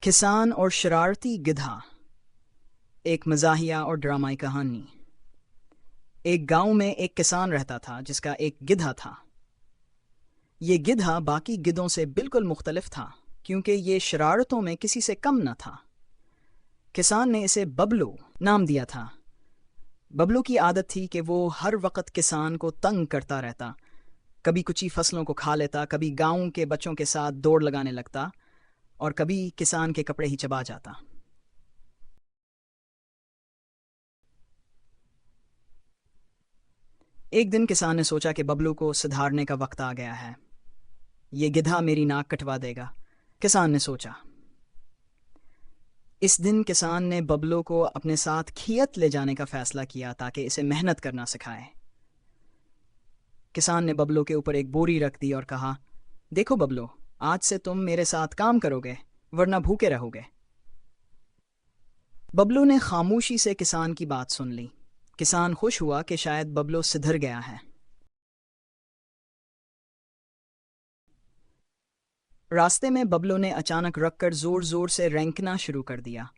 किसान और शरारती गिधा। एक मजाहिया और ड्रामाई कहानी। एक गांव में एक किसान रहता था जिसका एक गिधा था। ये गिधा बाकी गिधों से बिल्कुल मुख्तलिफ था क्योंकि ये शरारतों में किसी से कम न था। किसान ने इसे बबलू नाम दिया था। बबलू की आदत थी कि वो हर वक्त किसान को तंग करता रहता। कभी कुछ ही फसलों को खा लेता, कभी गांव के बच्चों के साथ दौड़ लगाने लगता और कभी किसान के कपड़े ही चबा जाता। एक दिन किसान ने सोचा कि बबलू को सुधारने का वक्त आ गया है। ये गिधा मेरी नाक कटवा देगा, किसान ने सोचा। इस दिन किसान ने बबलू को अपने साथ खेत ले जाने का फैसला किया ताकि इसे मेहनत करना सिखाए। किसान ने बबलू के ऊपर एक बोरी रख दी और कहा, देखो बबलू, आज से तुम मेरे साथ काम करोगे वरना भूखे रहोगे। बबलू ने खामोशी से किसान की बात सुन ली। किसान खुश हुआ कि शायद बबलू सुधर गया है। रास्ते में बबलू ने अचानक रखकर जोर जोर से रेंकना शुरू कर दिया।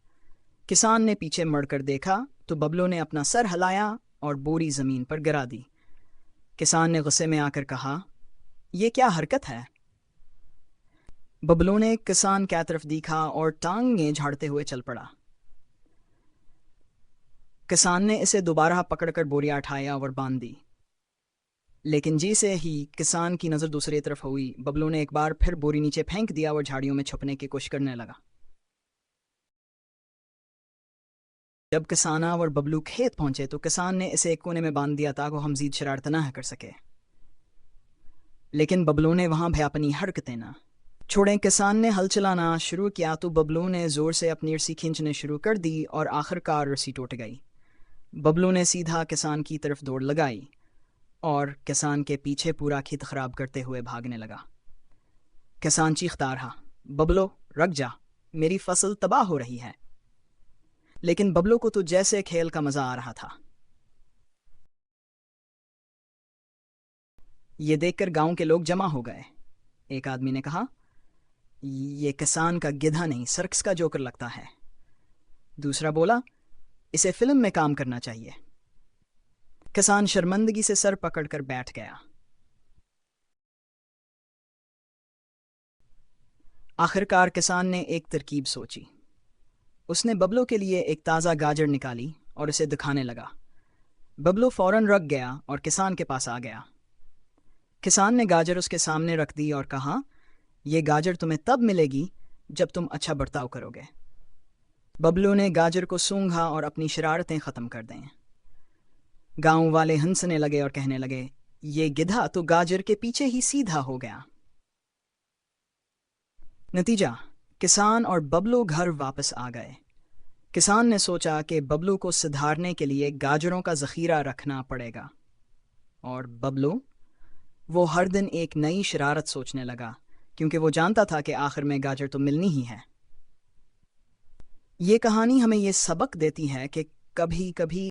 किसान ने पीछे मुड़कर देखा तो बबलू ने अपना सर हिलाया और बोरी जमीन पर गिरा दी। किसान ने गुस्से में आकर कहा, यह क्या हरकत है? बबलू ने किसान की तरफ देखा और टांगें झाड़ते हुए चल पड़ा। किसान ने इसे दोबारा पकड़कर बोरियां उठाया और बांध दी। लेकिन जैसे ही किसान की नज़र दूसरी तरफ हुई, बबलू ने एक बार फिर बोरी नीचे फेंक दिया और झाड़ियों में छुपने की कोशिश करने लगा। जब किसान और बबलू खेत पहुंचे तो किसान ने इसे एक कोने में बांध दिया ताकि हम मजीद शरारत न कर सके। लेकिन बबलू ने वहां भी अपनी हरकतें न छोड़ें। किसान ने हल चलाना शुरू किया तो बबलू ने जोर से अपनी रस्सी खींचने शुरू कर दी और आखिरकार रस्सी टूट गई। बबलू ने सीधा किसान की तरफ दौड़ लगाई और किसान के पीछे पूरा खेत खराब करते हुए भागने लगा। किसान चीखता रहा, बबलू रुक जा, मेरी फसल तबाह हो रही है। लेकिन बबलू को तो जैसे खेल का मजा आ रहा था। ये देखकर गांव के लोग जमा हो गए। एक आदमी ने कहा, ये किसान का गिधा नहीं, सर्कस का जोकर लगता है। दूसरा बोला, इसे फिल्म में काम करना चाहिए। किसान शर्मिंदगी से सर पकड़कर बैठ गया। आखिरकार किसान ने एक तरकीब सोची। उसने बबलू के लिए एक ताज़ा गाजर निकाली और इसे दिखाने लगा। बबलू फौरन रुक गया और किसान के पास आ गया। किसान ने गाजर उसके सामने रख दी और कहा, यह गाजर तुम्हें तब मिलेगी जब तुम अच्छा बर्ताव करोगे। बबलू ने गाजर को सूंघा और अपनी शरारतें ख़त्म कर दें। गांव वाले हंसने लगे और कहने लगे, ये गिधा तो गाजर के पीछे ही सीधा हो गया। नतीजा, किसान और बबलू घर वापस आ गए। किसान ने सोचा कि बबलू को सुधारने के लिए गाजरों का ज़ख़ीरा रखना पड़ेगा। और बबलू, वो हर दिन एक नई शरारत सोचने लगा क्योंकि वो जानता था कि आखिर में गाजर तो मिलनी ही है। ये कहानी हमें ये सबक देती है कि कभी कभी